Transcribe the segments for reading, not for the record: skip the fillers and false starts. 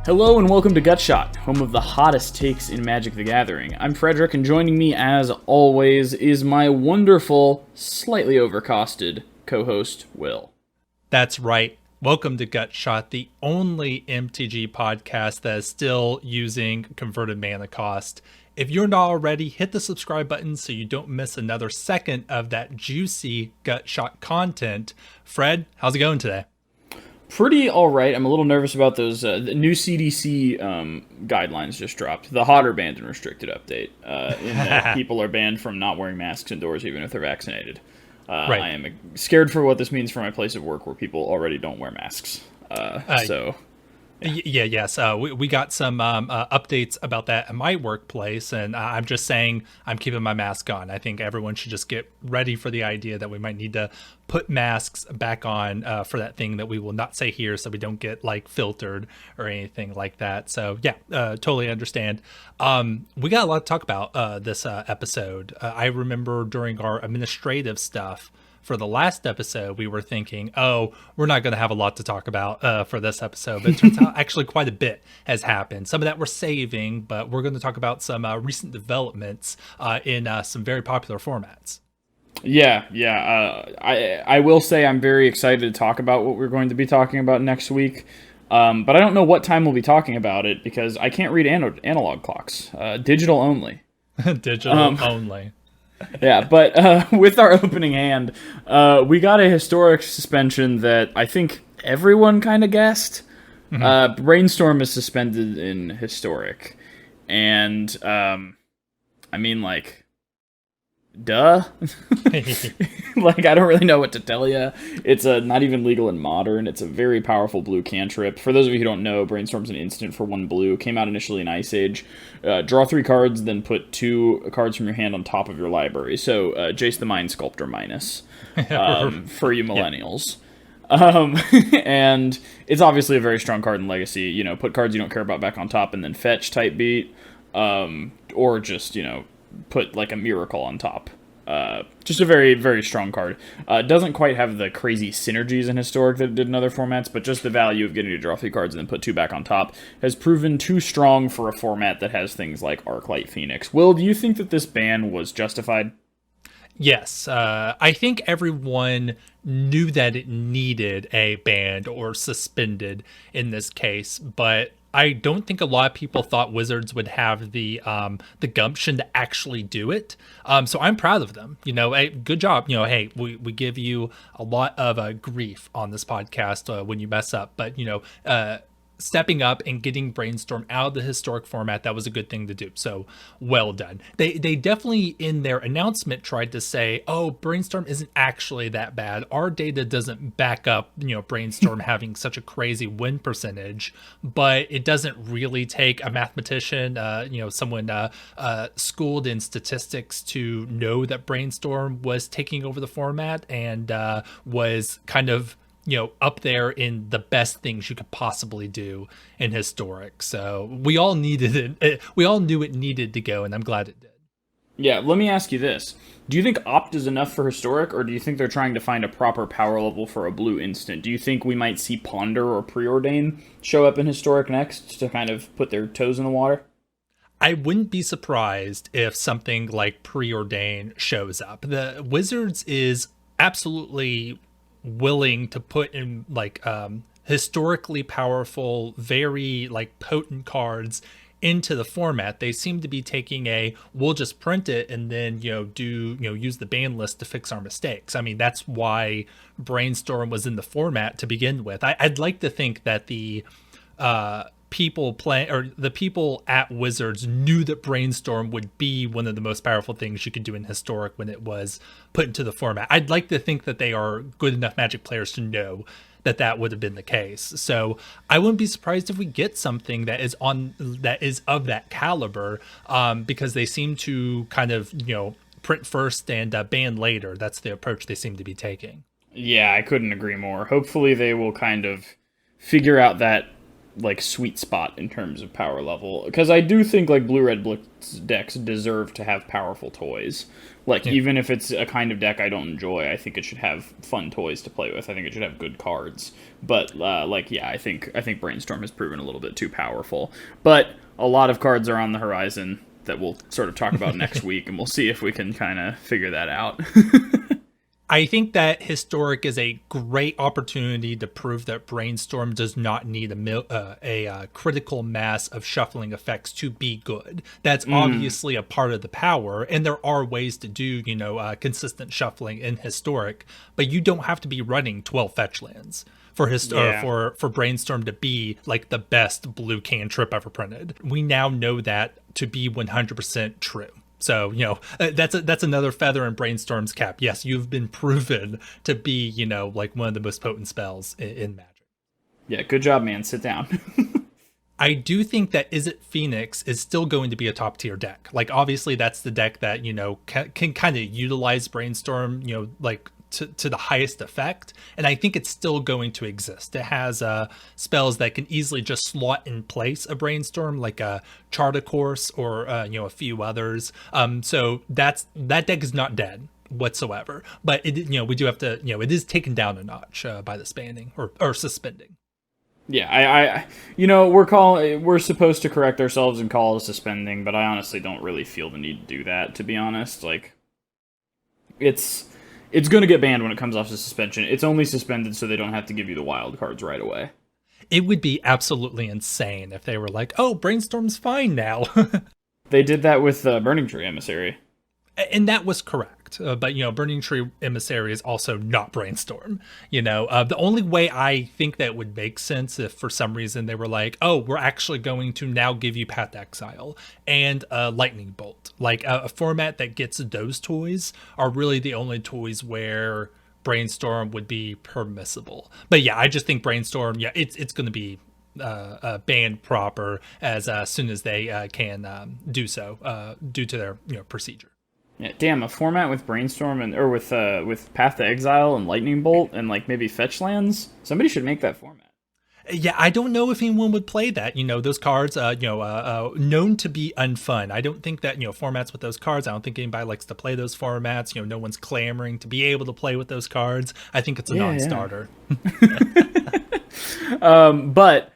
Hello and welcome to Gutshot, home of the hottest takes in Magic the Gathering. I'm Frederick, and joining me, as always, is my wonderful, slightly overcosted co-host, Will. That's right. Welcome to Gutshot, the only MTG podcast that is still using converted mana cost. If you're not already, hit the subscribe button so you don't miss another second of that juicy Gutshot content. Fred, how's it going today? Pretty alright. I'm a little nervous about those the new CDC guidelines just dropped. The hotter banned and restricted update. In that people are banned from not wearing masks indoors even if they're vaccinated. Right. I am scared for what this means for my place of work where people already don't wear masks. Yes. We got some updates about that at my workplace, and I'm just saying I'm keeping my mask on. I think everyone should just get ready for the idea that we might need to put masks back on for that thing that we will not say here so we don't get filtered or anything like that. So yeah, totally understand. We got a lot to talk about this episode. I remember during our administrative stuff for the last episode, we were thinking, we're not going to have a lot to talk about for this episode. But it turns out actually quite a bit has happened. Some of that we're saving, but we're going to talk about some recent developments in some very popular formats. Yeah. I will say I'm very excited to talk about what we're going to be talking about next week. But I don't know what time we'll be talking about it because I can't read analog clocks. Digital only. Digital only. Yeah, but with our opening hand, we got a historic suspension that I think everyone kind of guessed. Mm-hmm. Brainstorm is suspended in historic. And, duh. I don't really know what to tell you. It's not even legal in Modern. It's a very powerful blue cantrip. For those of you who don't know, Brainstorm's an instant for 1 blue. Came out initially in Ice Age. Draw 3 cards, then put 2 cards from your hand on top of your library. So, Jace the Mind Sculptor minus for you millennials. Yeah. And it's obviously a very strong card in Legacy. You know, put cards you don't care about back on top and then fetch type beat. Or just, put a miracle on top. Just a very, very strong card. Doesn't quite have the crazy synergies in Historic that it did in other formats, but just the value of getting to draw 3 cards and then put 2 back on top has proven too strong for a format that has things like Arclight Phoenix. Will, do you think that this ban was justified? Yes, I think everyone knew that it needed a banned or suspended in this case, but I don't think a lot of people thought Wizards would have the gumption to actually do it. So I'm proud of them. Hey, good job. Hey, we give you a lot of grief on this podcast when you mess up, but stepping up and getting Brainstorm out of the historic format, that was a good thing to do. So well done. They definitely in their announcement tried to say, Brainstorm isn't actually that bad. Our data doesn't back up, Brainstorm having such a crazy win percentage, but it doesn't really take a mathematician, someone schooled in statistics to know that Brainstorm was taking over the format and was kind of up there in the best things you could possibly do in historic. So we all needed it. We all knew it needed to go, and I'm glad it did. Yeah, let me ask you this. Do you think Opt is enough for historic, or do you think they're trying to find a proper power level for a blue instant? Do you think we might see Ponder or Preordain show up in historic next to kind of put their toes in the water? I wouldn't be surprised if something like Preordain shows up. The Wizards is absolutely willing to put in historically powerful, very potent cards into the format. They seem to be taking we'll just print it and then use the ban list to fix our mistakes. I mean, that's why Brainstorm was in the format to begin with. I'd like to think that the people at Wizards knew that Brainstorm would be one of the most powerful things you could do in historic when it was put into the format. I'd like to think that they are good enough Magic players to know that would have been the case. So I wouldn't be surprised if we get something that is of that caliber, because they seem to kind of print first and ban later. That's the approach they seem to be taking. Yeah, I couldn't agree more. Hopefully they will kind of figure out that like sweet spot in terms of power level, because I do think like blue-red blitz decks deserve to have powerful toys. Like even if it's a kind of deck I don't enjoy, I think it should have fun toys to play with. I think it should have good cards. But I think Brainstorm has proven a little bit too powerful. But a lot of cards are on the horizon that we'll sort of talk about next week, and we'll see if we can kind of figure that out. I think that Historic is a great opportunity to prove that Brainstorm does not need a critical mass of shuffling effects to be good. That's obviously a part of the power, and there are ways to do, consistent shuffling in Historic, but you don't have to be running 12 fetch lands for Brainstorm to be like the best blue cantrip ever printed. We now know that to be 100% true. So, that's another feather in Brainstorm's cap. Yes, you've been proven to be, like one of the most potent spells in Magic. Yeah, good job, man. Sit down. I do think that Is It Phoenix is still going to be a top tier deck. Like, obviously, that's the deck that, can kind of utilize Brainstorm, to the highest effect, and I think it's still going to exist. It has spells that can easily just slot in place a Brainstorm, like a Chart a Course or a few others. So that deck is not dead whatsoever, but it we do have to it is taken down a notch by the spanning or suspending. Yeah, we're supposed to correct ourselves and call it suspending, but I honestly don't really feel the need to do that, to be honest. Like, it's going to get banned when it comes off the suspension. It's only suspended so they don't have to give you the wild cards right away. It would be absolutely insane if they were like, oh, Brainstorm's fine now. They did that with Burning Tree Emissary. And that was correct. But, Burning Tree Emissary is also not Brainstorm. The only way I think that would make sense if for some reason they were like, oh, we're actually going to now give you Path Exile and Lightning Bolt. Like a format that gets those toys are really the only toys where Brainstorm would be permissible. But yeah, I just think Brainstorm, it's going to be banned proper as soon as they can do so due to their procedure. Yeah, damn, a format with Brainstorm or with Path to Exile and Lightning Bolt and like maybe fetch lands. Somebody should make that format. Yeah, I don't know if anyone would play that. Those cards, known to be unfun. I don't think that formats with those cards. I don't think anybody likes to play those formats. No one's clamoring to be able to play with those cards. I think it's a non-starter. But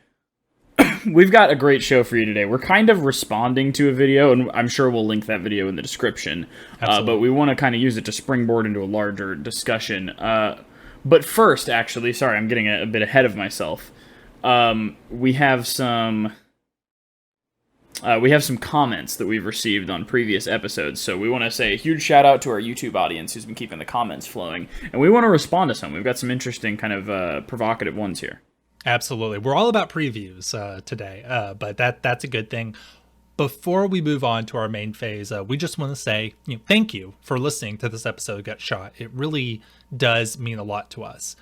we've got a great show for you today. We're kind of responding to a video, and I'm sure we'll link that video in the description. But we want to kind of use it to springboard into a larger discussion. But first, actually, sorry, I'm getting a bit ahead of myself. We have some comments that we've received on previous episodes, so we want to say a huge shout out to our YouTube audience who's been keeping the comments flowing, and we want to respond to some. We've got some interesting kind of provocative ones here. Absolutely. We're all about previews today, but that's a good thing. Before we move on to our main phase, we just want to say thank you for listening to this episode of Gut Shot. It really does mean a lot to us.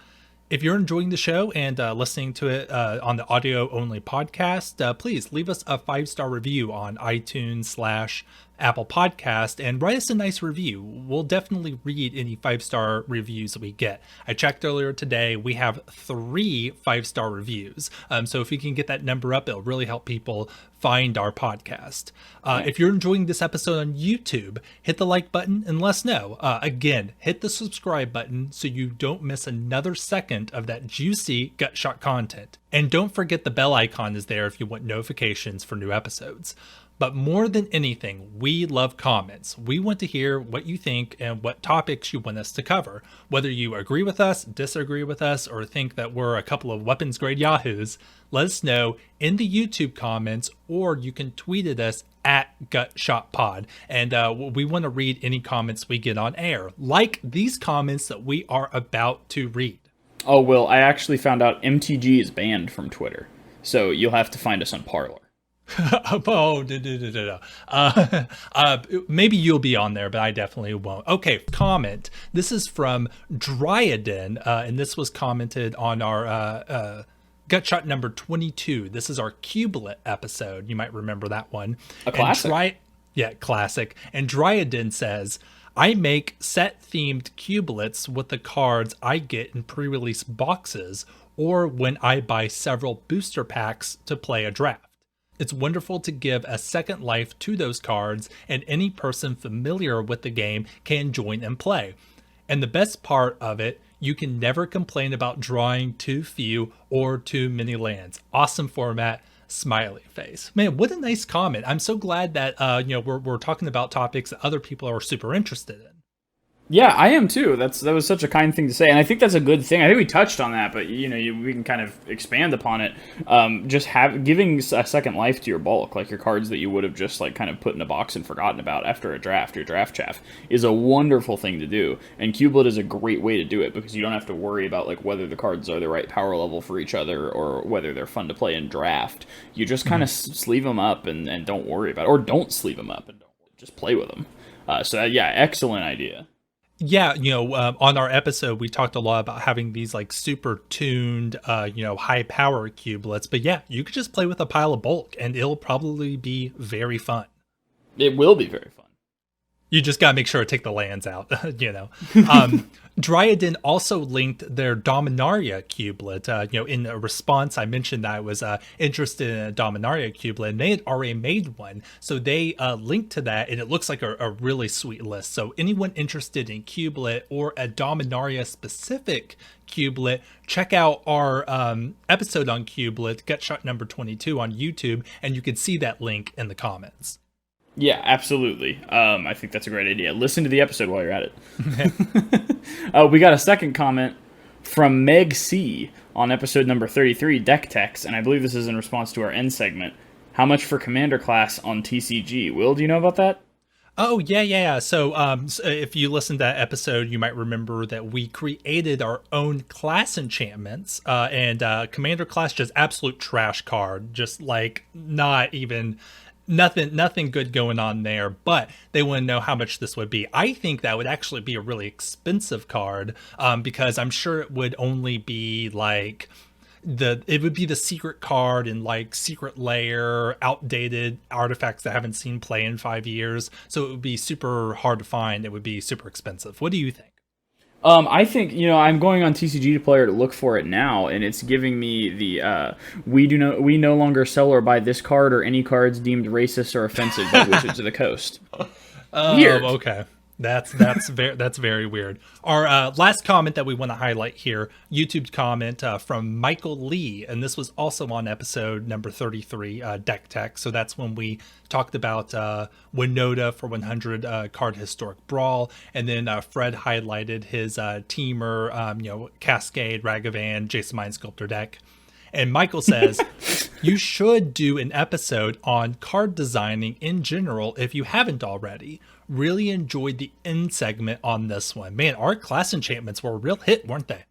If you're enjoying the show and listening to it on the audio-only podcast, please leave us a 5-star review on iTunes / Apple Podcast and write us a nice review. We'll definitely read any 5-star reviews that we get. I checked earlier today. We have 3 5-star reviews. So if we can get that number up, it'll really help people find our podcast. If you're enjoying this episode on YouTube, hit the like button and let us know. Again, hit the subscribe button so you don't miss another second of that juicy Gut Shot content. And don't forget the bell icon is there if you want notifications for new episodes. But more than anything, we love comments. We want to hear what you think and what topics you want us to cover. Whether you agree with us, disagree with us, or think that we're a couple of weapons grade yahoos, let us know in the YouTube comments, or you can tweet at us at GutShotPod. And we want to read any comments we get on air, like these comments that we are about to read. Oh, Will, I actually found out MTG is banned from Twitter, so you'll have to find us on Parler. Maybe you'll be on there, but I definitely won't. Okay, comment. This is from Dryadin, and this was commented on our Gutshot number 22. This is our Cubelet episode. You might remember that one. A classic. Classic. And Dryadin says, I make set-themed cubelets with the cards I get in pre-release boxes or when I buy several booster packs to play a draft. It's wonderful to give a second life to those cards, and any person familiar with the game can join and play. And the best part of it, you can never complain about drawing too few or too many lands. Awesome format, smiley face. Man, what a nice comment. I'm so glad that we're talking about topics that other people are super interested in. Yeah, I am too. That was such a kind thing to say, and I think that's a good thing. I think we touched on that, but we can kind of expand upon it. Just giving a second life to your bulk, like your cards that you would have just like kind of put in a box and forgotten about after a draft, your draft chaff, is a wonderful thing to do. And Cubelet is a great way to do it because you don't have to worry about like whether the cards are the right power level for each other or whether they're fun to play in draft. You just kind of sleeve them up and don't worry about it, or don't sleeve them up and just play with them. Yeah, excellent idea. Yeah, on our episode, we talked a lot about having these like super tuned, high power cubelets. But yeah, you could just play with a pile of bulk and it'll probably be very fun. It will be very fun. You just got to make sure to take the lands out, Dryadin also linked their Dominaria cubelet. In a response, I mentioned that I was interested in a Dominaria cubelet, and they had already made one. So they linked to that, and it looks like a really sweet list. So anyone interested in cubelet or a Dominaria-specific cubelet, check out our episode on cubelet, Gutshot number 22 on YouTube, and you can see that link in the comments. Yeah, absolutely. I think that's a great idea. Listen to the episode while you're at it. We got a second comment from Meg C on episode number 33, Deck Techs, and I believe this is in response to our end segment. How much for Commander class on TCG? Will, do you know about that? Oh, yeah. So if you listen to that episode, you might remember that we created our own class enchantments, and Commander class, just absolute trash card, just like not even... Nothing good going on there, but they want to know how much this would be. I think that would actually be a really expensive card, because I'm sure it would only be like it would be the secret card in like Secret Lair, outdated artifacts that haven't seen play in 5 years. So it would be super hard to find. It would be super expensive. What do you think? I think, I'm going on TCG Player to look for it now, and it's giving me the, we no longer sell or buy this card or any cards deemed racist or offensive by Wizards of the Coast. Weird. Okay. That's very weird. Our last comment that we want to highlight here, YouTube comment from Michael Lee, and this was also on episode number 33, Deck Tech. So that's when we talked about Winota for 100 card historic brawl, and then Fred highlighted his teamer, Cascade, Ragavan, Jason Mind Sculptor deck. And Michael says, you should do an episode on card designing in general if you haven't already. Really enjoyed the end segment on this one. Man, our class enchantments were a real hit, weren't they?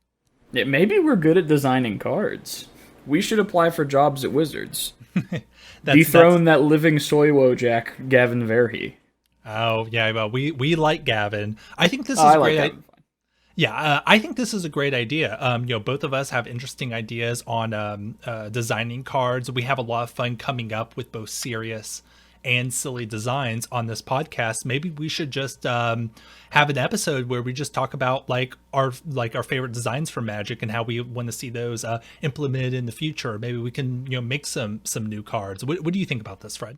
Yeah, maybe we're good at designing cards. We should apply for jobs at Wizards. Dethrone that living soy wojak, Gavin Verhey. Oh, yeah, well, we like Gavin. I think this is a great idea. Yeah, I think this is a great idea. Both of us have interesting ideas on designing cards. We have a lot of fun coming up with both serious and silly designs on this podcast. Maybe we should just have an episode where we just talk about our favorite designs for Magic and how we want to see those implemented in the future. Maybe we can make some new cards. What do you think about this, Fred?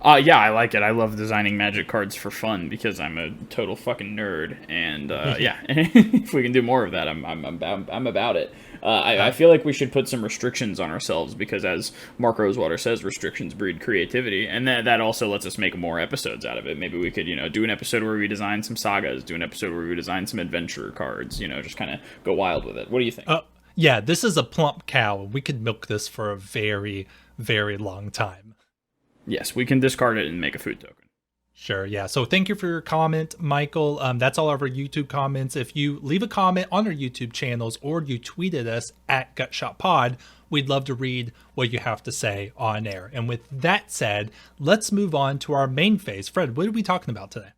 Yeah, I like it. I love designing Magic cards for fun because I'm a total fucking nerd, and yeah, if we can do more of that, I'm about it. I feel like we should put some restrictions on ourselves because, as Mark Rosewater says, restrictions breed creativity, and that also lets us make more episodes out of it. Maybe we could, do an episode where we design some sagas, do an episode where we design some adventure cards, just kind of go wild with it. What do you think? Yeah, this is a plump cow. We could milk this for a very, very long time. Yes, we can discard it and make a food token. Sure, yeah. So thank you for your comment, Michael. That's all of our YouTube comments. If you leave a comment on our YouTube channels or you tweeted us at GutshotPod, we'd love to read what you have to say on air. And with that said, let's move on to our main phase. Fred, what are we talking about today?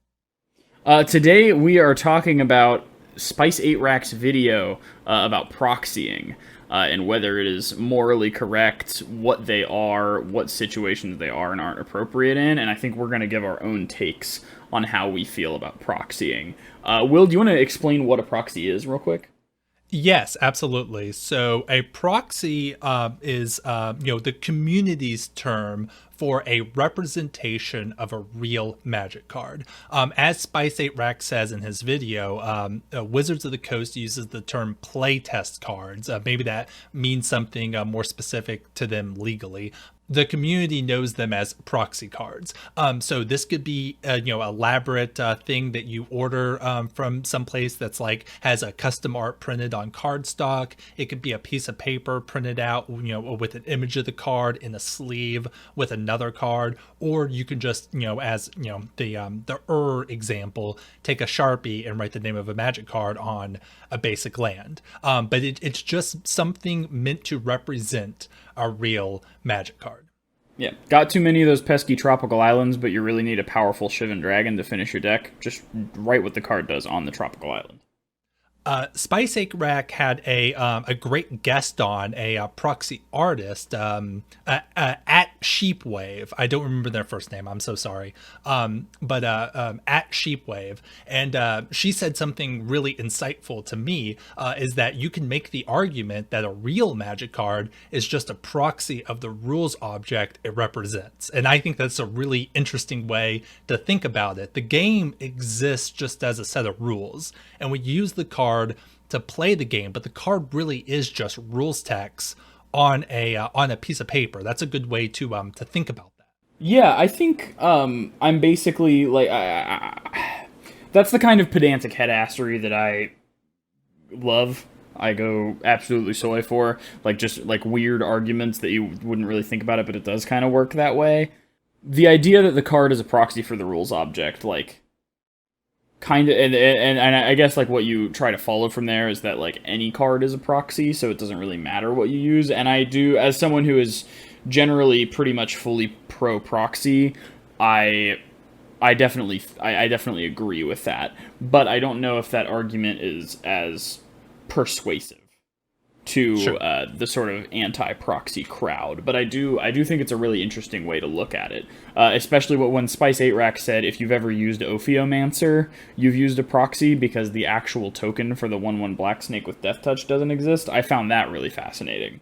Today we are talking about Spice8Rack's video about proxying. and whether it is morally correct, what they are, what situations they are and aren't appropriate in. And I think we're going to give our own takes on how we feel about proxying. Will, do you want to explain what a proxy is real quick? Yes, absolutely. So a proxy is the community's term for a representation of a real Magic card. As Spice8Rack's says in his video, Wizards of the Coast uses the term playtest cards. Maybe that means something more specific to them legally. The community knows them as proxy cards. So this could be elaborate thing that you order from someplace that's like has a custom art printed on cardstock. It could be a piece of paper printed out, with an image of the card in a sleeve with another card, or you can just, the example, take a Sharpie and write the name of a Magic card on a basic land. But it's just something meant to represent a real Magic card. Yeah, got too many of those pesky tropical islands, but you really need a powerful Shivan Dragon to finish your deck. Just write what the card does on the tropical island. Spice8Rack had a great guest on, a proxy artist at Sheepwave. I don't remember their first name. I'm so sorry. But at Sheepwave. And she said something really insightful to me, is that you can make the argument that a real Magic card is just a proxy of the rules object it represents. And I think that's a really interesting way to think about it. The game exists just as a set of rules, and we use the card to play the game, but the card really is just rules text on a piece of paper. That's a good way to think about that. Yeah, I think I'm basically like that's the kind of pedantic headassery that I love. I go absolutely soy for, like just like weird arguments that you wouldn't really think about it, but it does kind of work that way. The idea that the card is a proxy for the rules object, like, kind of, and I guess like what you try to follow from there is that like any card is a proxy, so it doesn't really matter what you use. And I do, as someone who is generally pretty much fully pro proxy, I definitely agree with that. But I don't know if that argument is as persuasive to Sure. The sort of anti-proxy crowd, but I do think it's a really interesting way to look at it, especially when Spice8Rack said if you've ever used Ophiomancer, you've used a proxy because the actual token for the 1/1 Black Snake with Death Touch doesn't exist. I found that really fascinating.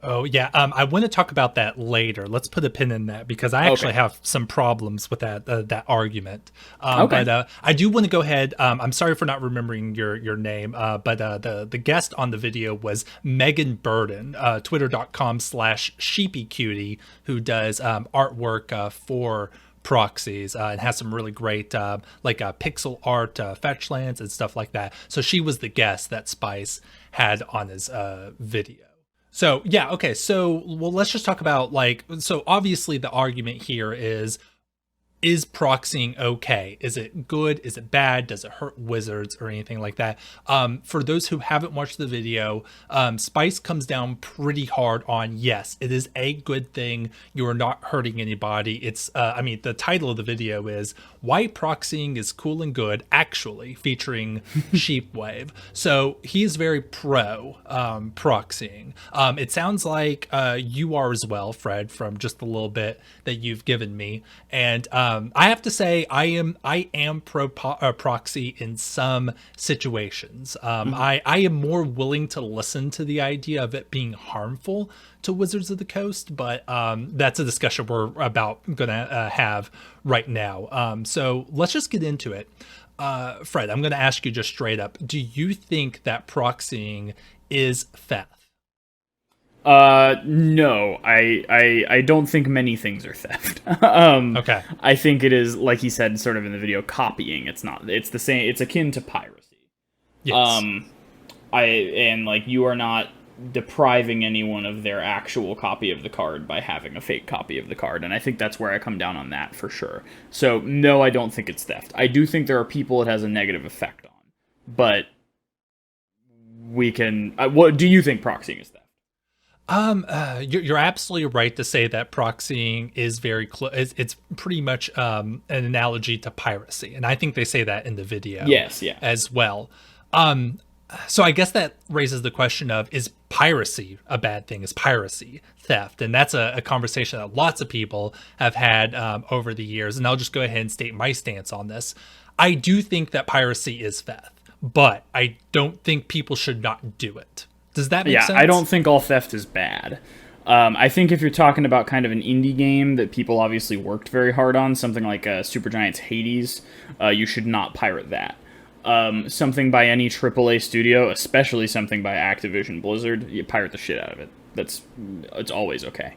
Oh, yeah. I want to talk about that later. Let's put a pin in that because I actually have some problems with that argument. Okay. But I do want to go ahead. I'm sorry for not remembering your name, but the guest on the video was Megan Burden, twitter.com/sheepycutie, who does artwork for proxies and has some really great pixel art fetch lands and stuff like that. So she was the guest that Spice had on his video. So, yeah, okay, so, well, let's just talk about, so obviously the argument here is proxying okay? Is it good? Is it bad? Does it hurt Wizards or anything like that? For those who haven't watched the video, Spice comes down pretty hard on, yes, it is a good thing. You are not hurting anybody. It's, the title of the video is Why Proxying is Cool and Good, actually, featuring Sheepwave. So he's very pro proxying. It sounds like you are as well, Fred, from just a little bit that you've given me. And I have to say, I am pro proxy in some situations. I am more willing to listen to the idea of it being harmful to Wizards of the Coast, but that's a discussion we're going to have right now. So let's just get into it. Fred, I'm going to ask you just straight up. Do you think that proxying is theft? No, I don't think many things are theft. Okay. I think it is, like he said sort of in the video, copying. It's the same, it's akin to piracy. Yes. You are not depriving anyone of their actual copy of the card by having a fake copy of the card, and I think that's where I come down on that for sure. So, no, I don't think it's theft. I do think there are people it has a negative effect on, but we can... what do you think proxying is theft? You're absolutely right to say that proxying is very close. It's pretty much an analogy to piracy, and I think they say that in the video. Yes, yeah, as well. So I guess that raises the question of, is piracy a bad thing? Is piracy theft? And that's a conversation that lots of people have had over the years. And I'll just go ahead and state my stance on this. I do think that piracy is theft, but I don't think people should not do it. Does that make sense? Yeah, I don't think all theft is bad. I think if you're talking about kind of an indie game that people obviously worked very hard on, something like Supergiant's Hades, you should not pirate that. Something by any AAA studio, especially something by Activision Blizzard, you pirate the shit out of it. It's always okay.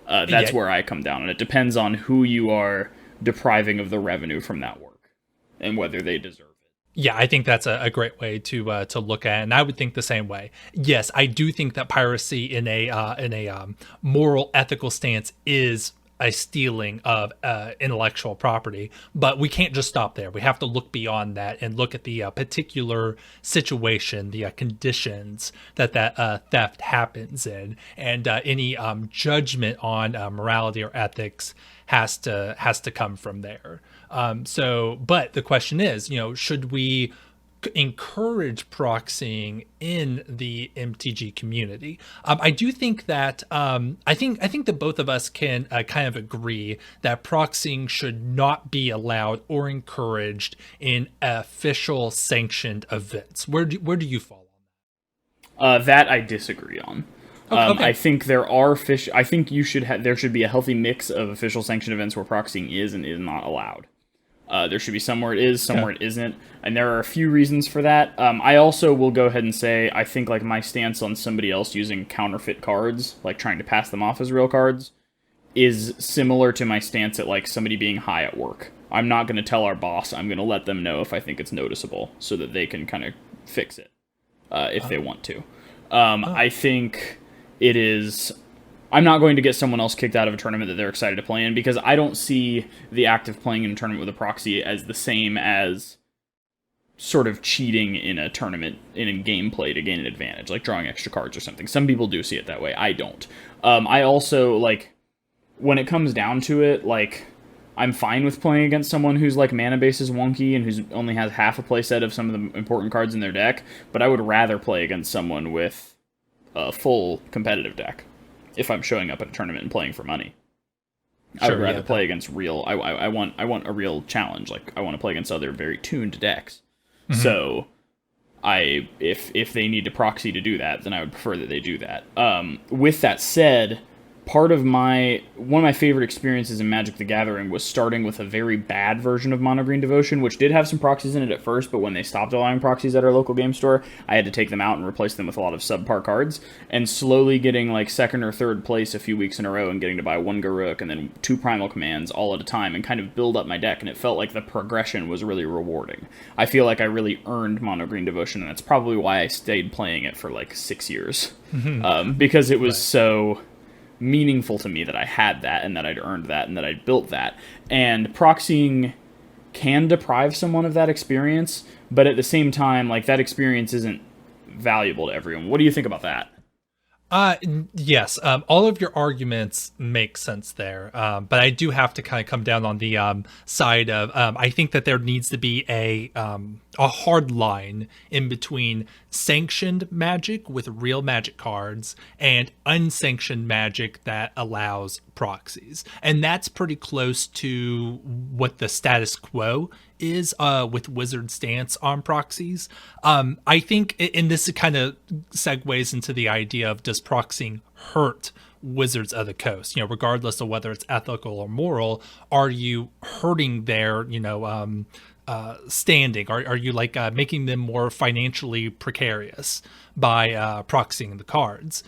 That's where I come down, and it depends on who you are depriving of the revenue from that work and whether they deserve it. Yeah, I think that's a great way to look at it, and I would think the same way. Yes, I do think that piracy in a moral, ethical stance is a stealing of intellectual property, but we can't just stop there. We have to look beyond that and look at the particular situation, the conditions that theft happens in, and any judgment on morality or ethics has to come from there. But the question is, should we encourage proxying in the MTG community? I do think that I think that both of us can kind of agree that proxying should not be allowed or encouraged in official sanctioned events. Where do you fall on that? That I disagree on. Okay. I think there should be a healthy mix of official sanctioned events where proxying is and is not allowed. There should be somewhere it is, somewhere it isn't, and there are a few reasons for that. I also will go ahead and say I think like my stance on somebody else using counterfeit cards, like trying to pass them off as real cards, is similar to my stance at like somebody being high at work. I'm not going to tell our boss. I'm going to let them know if I think it's noticeable so that they can kind of fix it if they want to. I think it is... I'm not going to get someone else kicked out of a tournament that they're excited to play in, because I don't see the act of playing in a tournament with a proxy as the same as sort of cheating in a tournament in gameplay to gain an advantage, like drawing extra cards or something. Some people do see it that way. I don't. I also, like, when it comes down to it, like, I'm fine with playing against someone whose, like, mana base is wonky and who's only has half a playset of some of the important cards in their deck, but I would rather play against someone with a full competitive deck. If I'm showing up at a tournament and playing for money, I would rather play against real. I want a real challenge. Like, I want to play against other very tuned decks. Mm-hmm. So, if they need to proxy to do that, then I would prefer that they do that. With that said, one of my favorite experiences in Magic the Gathering was starting with a very bad version of Mono Green Devotion, which did have some proxies in it at first, but when they stopped allowing proxies at our local game store, I had to take them out and replace them with a lot of subpar cards, and slowly getting like second or third place a few weeks in a row and getting to buy one Garruk and then 2 Primal Commands all at a time and kind of build up my deck, and it felt like the progression was really rewarding. I feel like I really earned Mono Green Devotion, and that's probably why I stayed playing it for like 6 years. Because it was so meaningful to me that I had that, and that I'd earned that, and that I'd built that. And proxying can deprive someone of that experience, but at the same time, like, that experience isn't valuable to everyone. What do you think about that? Yes, all of your arguments make sense there, but I do have to kind of come down on the side of I think that there needs to be a hard line in between sanctioned Magic with real Magic cards and unsanctioned Magic that allows proxies, and that's pretty close to what the status quo is with Wizard's stance on proxies. I think, and this kind of segues into the idea of, does proxying hurt Wizards of the Coast? Regardless of whether it's ethical or moral, are you hurting their, standing? Are you like making them more financially precarious by proxying the cards?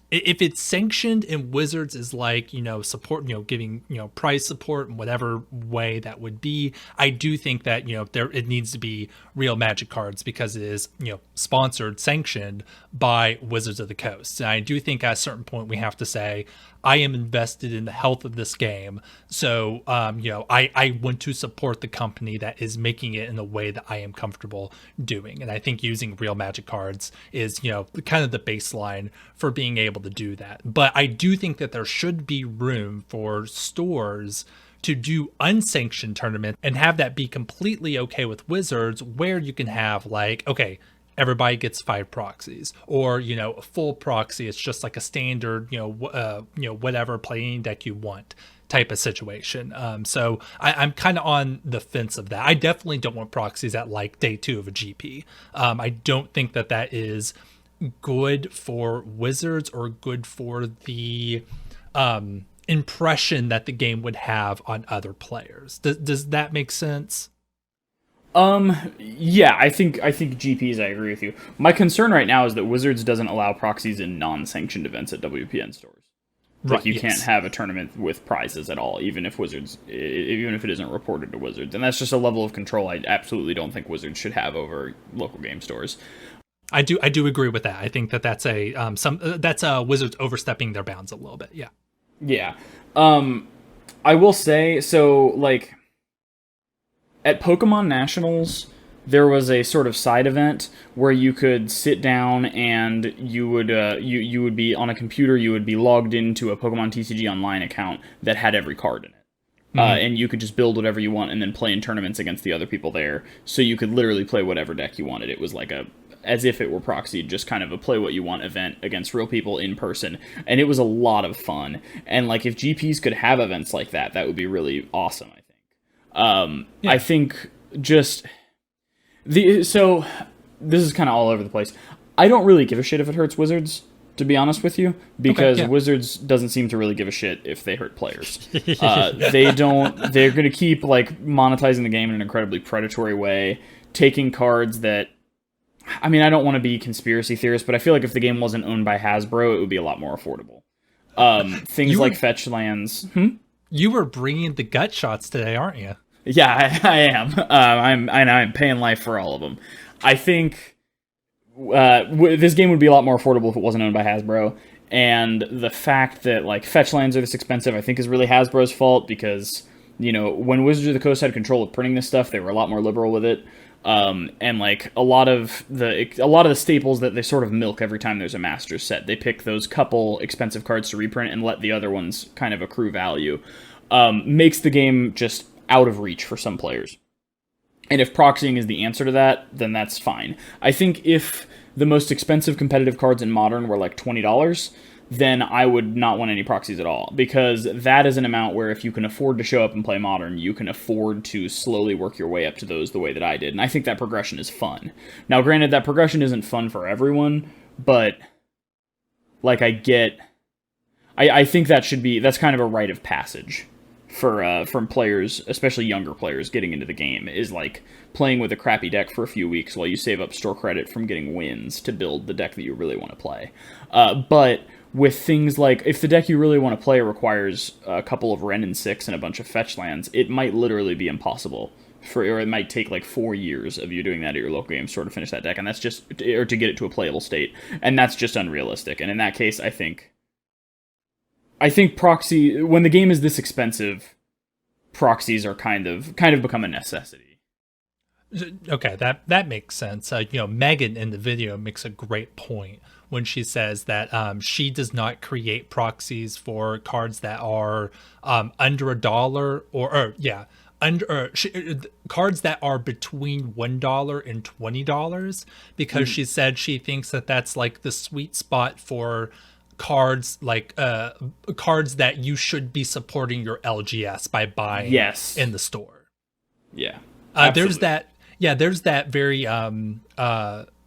If it's sanctioned and Wizards is like, support, giving, prize support in whatever way that would be, I do think that, it needs to be real Magic cards, because it is, sponsored, sanctioned by Wizards of the Coast. And I do think at a certain point we have to say, I am invested in the health of this game. So, I want to support the company that is making it in a way that I am comfortable doing. And I think using real Magic cards is, kind of the baseline for being able to do that. But I do think that there should be room for stores to do unsanctioned tournaments and have that be completely okay with Wizards, where you can have like, okay, everybody gets 5 proxies, or a full proxy, it's just like a standard whatever playing deck you want type of situation. So I'm kind of on the fence of that. I definitely don't want proxies at like day 2 of a GP. I don't think that is good for Wizards or good for the impression that the game would have on other players. Does that make sense? Yeah, I think GPs, I agree with you. My concern right now is that Wizards doesn't allow proxies in non-sanctioned events at WPN stores. Like, you can't have a tournament with prizes at all, even if it isn't reported to Wizards. And that's just a level of control I absolutely don't think Wizards should have over local game stores. I do agree with that. I think that's Wizards overstepping their bounds a little bit. Yeah. Yeah. I will say, so, like, at Pokemon Nationals, there was a sort of side event where you could sit down and you would you would be on a computer, you would be logged into a Pokemon TCG Online account that had every card in it. And you could just build whatever you want and then play in tournaments against the other people there. So you could literally play whatever deck you wanted. It was like as if it were Proxy, just kind of a play what you want event against real people in person. And it was a lot of fun. And like, if GPs could have events like that, that would be really awesome, I think. I think just... So, this is kind of all over the place. I don't really give a shit if it hurts Wizards, to be honest with you, because Wizards doesn't seem to really give a shit if they hurt players. They're going to keep, like, monetizing the game in an incredibly predatory way, taking cards that... I mean, I don't want to be conspiracy theorist, but I feel like if the game wasn't owned by Hasbro, it would be a lot more affordable. Things like fetch lands... You were bringing the gut shots today, aren't you? Yeah, I am. I'm paying life for all of them. I think this game would be a lot more affordable if it wasn't owned by Hasbro. And the fact that, like, fetch lands are this expensive, I think, is really Hasbro's fault, because, when Wizards of the Coast had control of printing this stuff, they were a lot more liberal with it. And like a lot of the staples that they sort of milk every time there's a Masters set, they pick those couple expensive cards to reprint and let the other ones kind of accrue value. Makes the game just out of reach for some players. And if proxying is the answer to that, then that's fine. I think if the most expensive competitive cards in Modern were like $20, then I would not want any proxies at all, because that is an amount where if you can afford to show up and play Modern, you can afford to slowly work your way up to those the way that I did. And I think that progression is fun. Now, granted, that progression isn't fun for everyone, but like, I think that's kind of a rite of passage for from players, especially younger players getting into the game, is like playing with a crappy deck for a few weeks while you save up store credit from getting wins to build the deck that you really want to play. But with things like, if the deck you really want to play requires a couple of Wrenn and 6 and a bunch of fetch lands, it might literally be impossible. Or it might take like 4 years of you doing that at your local game store to finish that deck, and that's just, or to get it to a playable state, and that's just unrealistic. And in that case, I think proxy, when the game is this expensive, proxies are kind of become a necessity. Okay, that makes sense. Megan in the video makes a great point when she says that she does not create proxies for cards that are under $1 cards that are between $1 and $20, because she said she thinks that that's like the sweet spot for cards, like cards that you should be supporting your LGS by buying in the store. Yeah. There's that very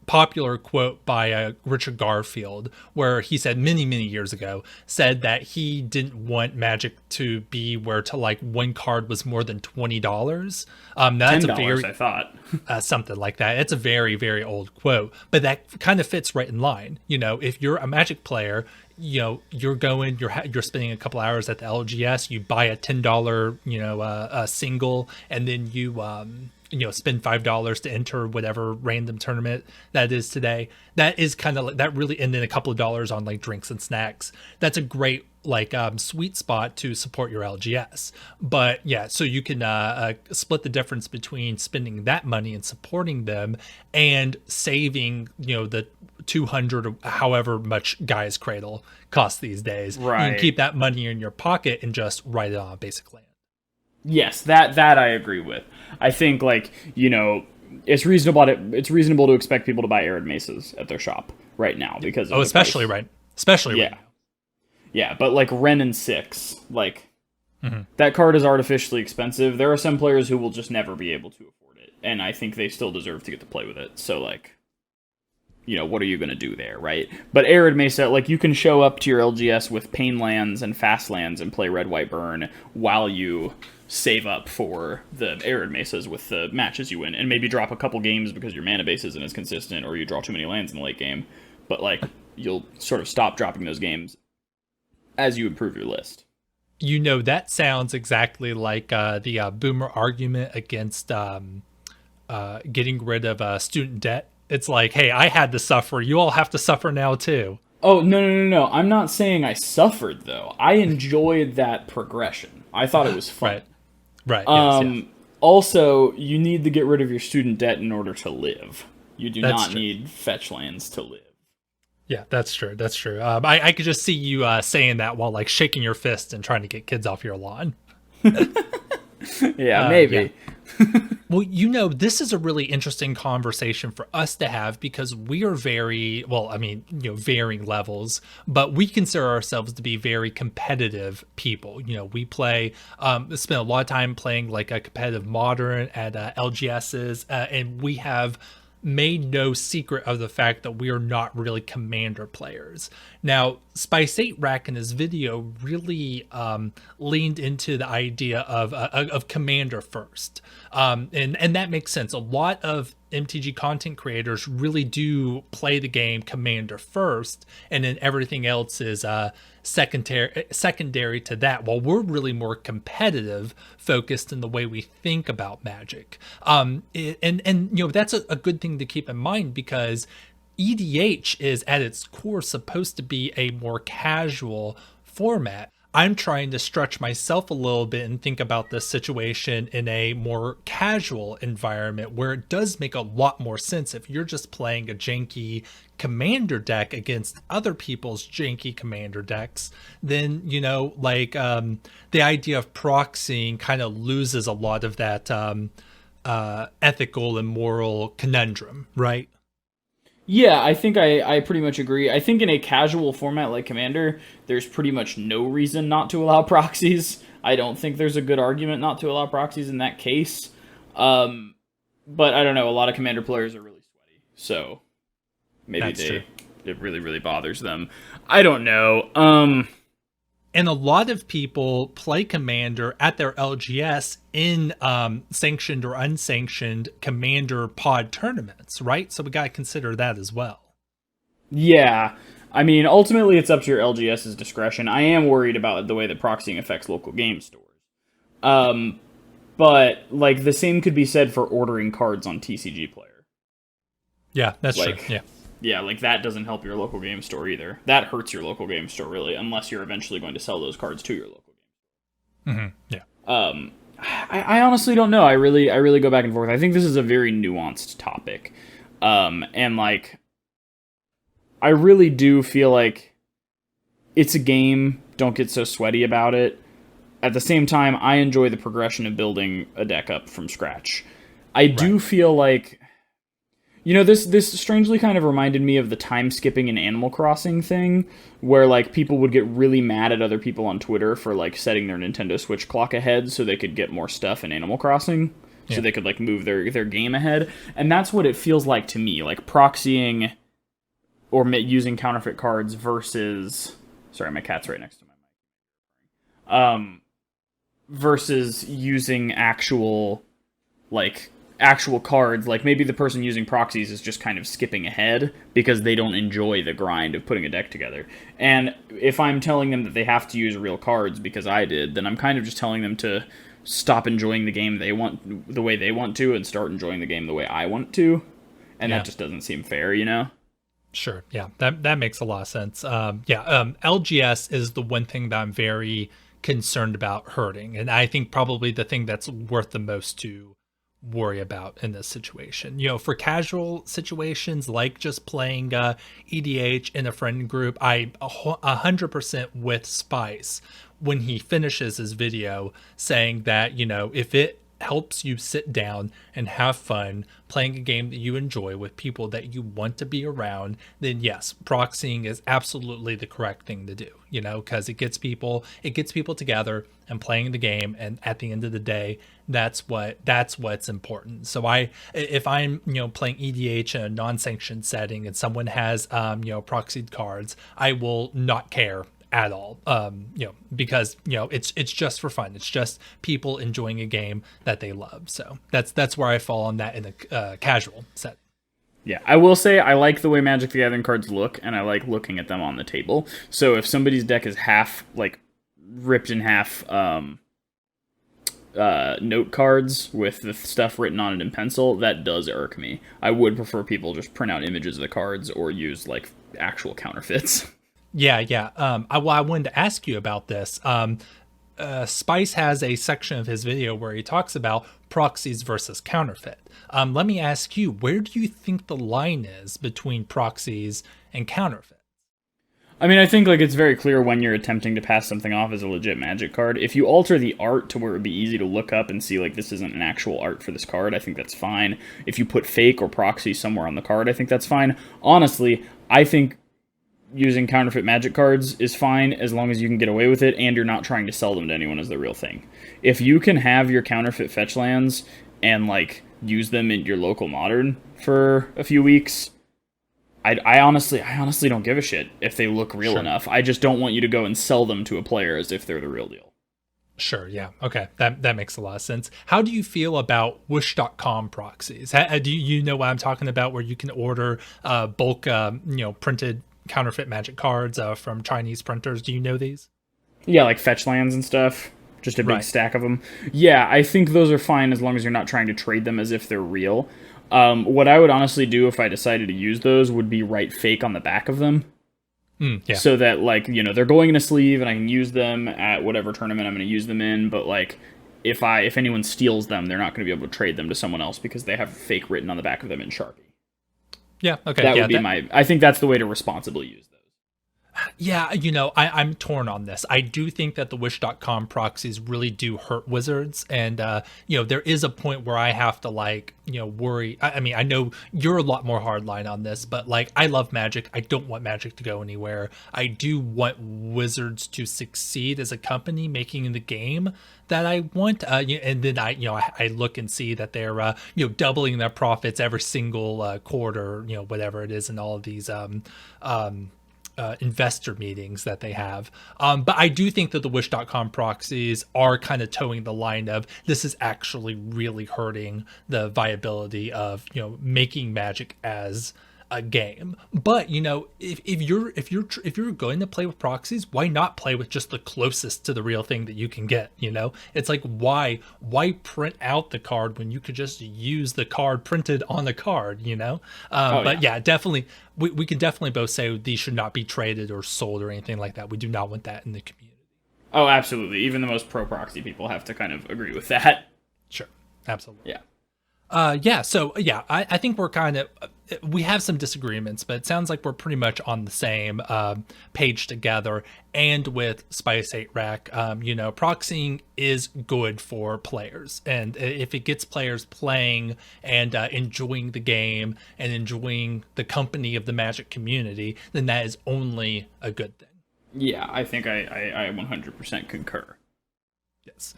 popular quote by Richard Garfield, where he said many years ago, said that he didn't want Magic to be where to like one card was more than $20. That's $10, a very, I thought. Something like that. It's a very, very old quote, but that kind of fits right in line. If you're a Magic player, you're spending a couple hours at the LGS, you buy a $10 a single, and then you spend $5 to enter whatever random tournament that is today. That is kind of like that, really, and then a couple of dollars on like drinks and snacks. That's a great sweet spot to support your LGS. But yeah, so you can split the difference between spending that money and supporting them and saving the 200 or however much Guy's Cradle costs these days. Right. You can keep that money in your pocket and just write it on basic land. Yes, that I agree with. I think, it's reasonable to expect people to buy Arid Mesas at their shop right now because of especially price. Especially right now. Yeah, but like Ren and 6, like that card is artificially expensive. There are some players who will just never be able to afford it, and I think they still deserve to get to play with it. So like, what are you going to do there, right? But Arid Mesa, like, you can show up to your LGS with Pain Lands and Fast Lands and play Red, White, Burn while you save up for the Arid Mesas with the matches you win, and maybe drop a couple games because your mana base isn't as consistent or you draw too many lands in the late game. But, like, you'll sort of stop dropping those games as you improve your list. That sounds exactly like the boomer argument against getting rid of student debt. It's like, hey, I had to suffer. You all have to suffer now, too. Oh, no. I'm not saying I suffered, though. I enjoyed that progression. I thought it was fun. Right. Yes. Also, you need to get rid of your student debt in order to live. You do That's not true. need fetch lands to live. Yeah, that's true. I could just see you saying that while, like, shaking your fist and trying to get kids off your lawn. Yeah, maybe. Yeah. Well, this is a really interesting conversation for us to have because we are varying levels, but we consider ourselves to be very competitive people. We play, spend a lot of time playing like a competitive modern at LGSs, and we have made no secret of the fact that we are not really commander players. Now, Spice8Rack in his video really leaned into the idea of commander first. And that makes sense. A lot of MTG content creators really do play the game commander first, and then everything else is secondary to that, while we're really more competitive focused in the way we think about Magic. And that's a good thing to keep in mind because EDH is at its core supposed to be a more casual format. I'm trying to stretch myself a little bit and think about this situation in a more casual environment where it does make a lot more sense if you're just playing a janky commander deck against other people's janky commander decks. Then, the idea of proxying kind of loses a lot of that ethical and moral conundrum, right? Yeah, I think I pretty much agree. I think in a casual format like Commander, there's pretty much no reason not to allow proxies. I don't think there's a good argument not to allow proxies in that case. But I don't know, a lot of Commander players are really sweaty, so maybe it really, really bothers them. I don't know. And a lot of people play Commander at their LGS in sanctioned or unsanctioned Commander pod tournaments, right? So we got to consider that as well. Yeah. I mean, ultimately it's up to your LGS's discretion. I am worried about the way that proxying affects local game stores. But, like, the same could be said for ordering cards on TCG Player. Yeah, that's true. Yeah. Yeah, like, that doesn't help your local game store either. That hurts your local game store, really, unless you're eventually going to sell those cards to your local game store. Yeah. I honestly don't know. I really go back and forth. I think this is a very nuanced topic. And, like, I really do feel like it's a game. Don't get so sweaty about it. At the same time, I enjoy the progression of building a deck up from scratch. I do feel like... this strangely kind of reminded me of the time skipping in Animal Crossing thing, where, like, people would get really mad at other people on Twitter for, like, setting their Nintendo Switch clock ahead so they could get more stuff in Animal Crossing, so they could, like, move their game ahead. And that's what it feels like to me, like, proxying or using counterfeit cards versus... Sorry, my cat's right next to my mic. Versus using actual cards, like maybe the person using proxies is just kind of skipping ahead because they don't enjoy the grind of putting a deck together. And if I'm telling them that they have to use real cards because I did, then I'm kind of just telling them to stop enjoying the game the way they want to and start enjoying the game the way I want to. And that just doesn't seem fair, Sure. Yeah, that makes a lot of sense. LGS is the one thing that I'm very concerned about hurting. And I think probably the thing that's worth the most to worry about in this situation. For casual situations like just playing EDH in a friend group, I 100% with Spice when he finishes his video saying that if it helps you sit down and have fun playing a game that you enjoy with people that you want to be around, then yes, proxying is absolutely the correct thing to do, you know, because it gets people together and playing the game. And at the end of the day, that's what's important. So if I'm, you know, playing EDH in a non-sanctioned setting and someone has, you know, proxied cards, I will not care at all, you know, because, you know, it's just for fun. It's just people enjoying a game that they love. So that's where I fall on that in a casual set. Yeah, I will say I like the way Magic the Gathering cards look, and I like looking at them on the table. So if somebody's deck is half, like, ripped in half note cards with the stuff written on it in pencil, that does irk me. I would prefer people just print out images of the cards or use, like, actual counterfeits. Yeah. I wanted to ask you about this. Spice has a section of his video where he talks about proxies versus counterfeit. Let me ask you, where do you think the line is between proxies and counterfeit? I mean, I think like it's very clear when you're attempting to pass something off as a legit Magic card. If you alter the art to where it would be easy to look up and see like this isn't an actual art for this card, I think that's fine. If you put fake or proxy somewhere on the card, I think that's fine. Honestly, I think using counterfeit Magic cards is fine as long as you can get away with it and you're not trying to sell them to anyone as the real thing. If you can have your counterfeit fetch lands and like use them in your local Modern for a few weeks, I honestly don't give a shit if they look real enough. I just don't want you to go and sell them to a player as if they're the real deal. Sure, yeah. Okay, that makes a lot of sense. How do you feel about Wish.com proxies? Do you know what I'm talking about, where you can order bulk printed counterfeit Magic cards from Chinese printers? Do you know these? Yeah, like fetch lands and stuff. Just a big stack of them. Yeah, I think those are fine as long as you're not trying to trade them as if they're real. What I would honestly do if I decided to use those would be write fake on the back of them. So that, like, you know, they're going in a sleeve and I can use them at whatever tournament I'm going to use them in, but, like, if anyone steals them, they're not going to be able to trade them to someone else because they have fake written on the back of them in Sharpie. Yeah, okay. That would be I think that's the way to responsibly use those. Yeah, you know, I'm torn on this. I do think that the Wish.com proxies really do hurt Wizards. And, you know, there is a point where I have to, like, you know, worry. I mean, I know you're a lot more hardline on this, but, like, I love Magic. I don't want Magic to go anywhere. I do want Wizards to succeed as a company making the game that I want. And then I look and see that they're, doubling their profits every single quarter, you know, whatever it is, in all of these investor meetings that they have. But I do think that the Wish.com proxies are kind of towing the line of this is actually really hurting the viability of, you know, making Magic as a game. But, you know, if you're going to play with proxies, why not play with just the closest to the real thing that you can get? You know, it's like, why print out the card when you could just use the card printed on the card, you know? But yeah, definitely, we can definitely both say these should not be traded or sold or anything like that. We do not want that in the community. Oh, absolutely. Even the most pro proxy people have to kind of agree with that. Sure. Absolutely. Yeah. I think we're kind of, we have some disagreements, but it sounds like we're pretty much on the same page together. And with Spice8Rack, proxying is good for players. And if it gets players playing and enjoying the game and enjoying the company of the Magic community, then that is only a good thing. Yeah, I think I 100% concur. Yes.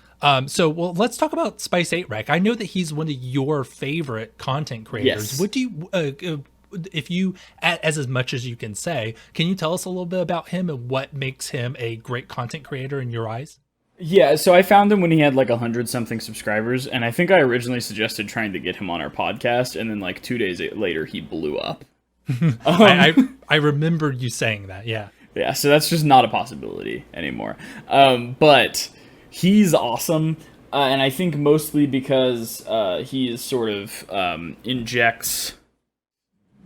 So let's talk about Spice8Rack. I know that he's one of your favorite content creators. Yes. What do you, if you, as much as you can say, can you tell us a little bit about him and what makes him a great content creator in your eyes? Yeah, so I found him when he had like 100-something subscribers, and I think I originally suggested trying to get him on our podcast, and then like 2 days later he blew up. I remember you saying that, yeah. Yeah, so that's just not a possibility anymore. But he's awesome, and I think mostly because he is sort of injects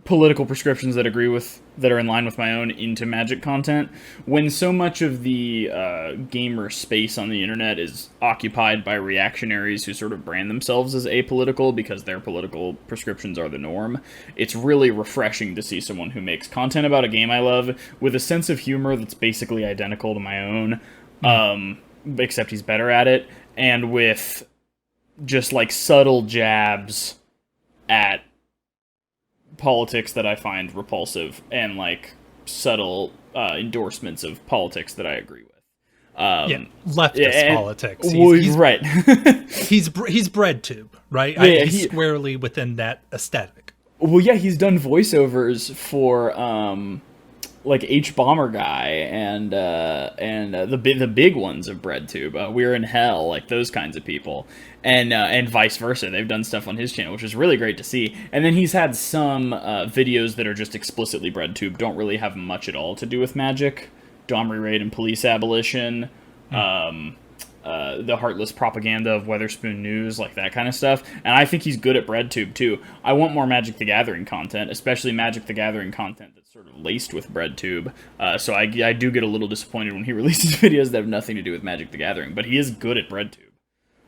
political prescriptions that are in line with my own into Magic content. When so much of the gamer space on the internet is occupied by reactionaries who sort of brand themselves as apolitical because their political prescriptions are the norm, it's really refreshing to see someone who makes content about a game I love with a sense of humor that's basically identical to my own, except he's better at it, and with just like subtle jabs at politics that I find repulsive, and like subtle endorsements of politics that I agree with. Leftist politics. Right. he's BreadTube, right? He's squarely within that aesthetic. Well, yeah, he's done voiceovers for like H-Bomber Guy and the big ones of BreadTube. We're in Hell, like those kinds of people, and vice versa. They've done stuff on his channel, which is really great to see. And then he's had some videos that are just explicitly BreadTube, don't really have much at all to do with magic. Domri Raid and Police Abolition, the heartless propaganda of Weatherspoon News, like that kind of stuff. And I think he's good at BreadTube, too. I want more Magic the Gathering content, especially Magic the Gathering content that's sort of laced with BreadTube. So I do get a little disappointed when he releases videos that have nothing to do with Magic the Gathering, but he is good at BreadTube.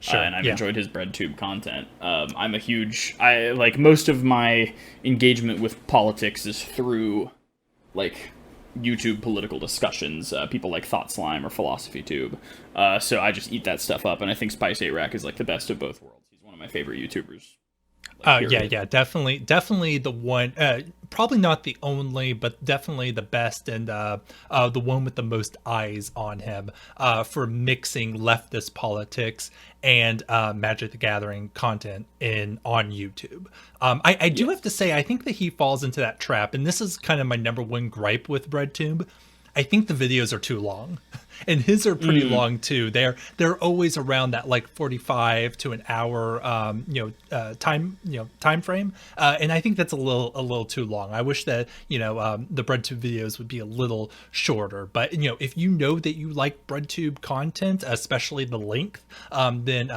Sure, and I've enjoyed his BreadTube content. I'm a huge... like, most of my engagement with politics is through, like, YouTube political discussions, people like Thought Slime or Philosophy Tube. So I just eat that stuff up, and I think Spice8Rack is like the best of both worlds. He's one of my favorite YouTubers. Yeah, definitely the one. Probably not the only, but definitely the best, and the one with the most eyes on him for mixing leftist politics and Magic the Gathering content on YouTube. I do have to say, I think that he falls into that trap, and this is kind of my number one gripe with BreadTube. I think the videos are too long, and his are pretty long too. They're always around that like 45 to an hour time frame, and I think that's a little too long. I wish that the BreadTube videos would be a little shorter. But if you know that you like BreadTube content, especially the length, then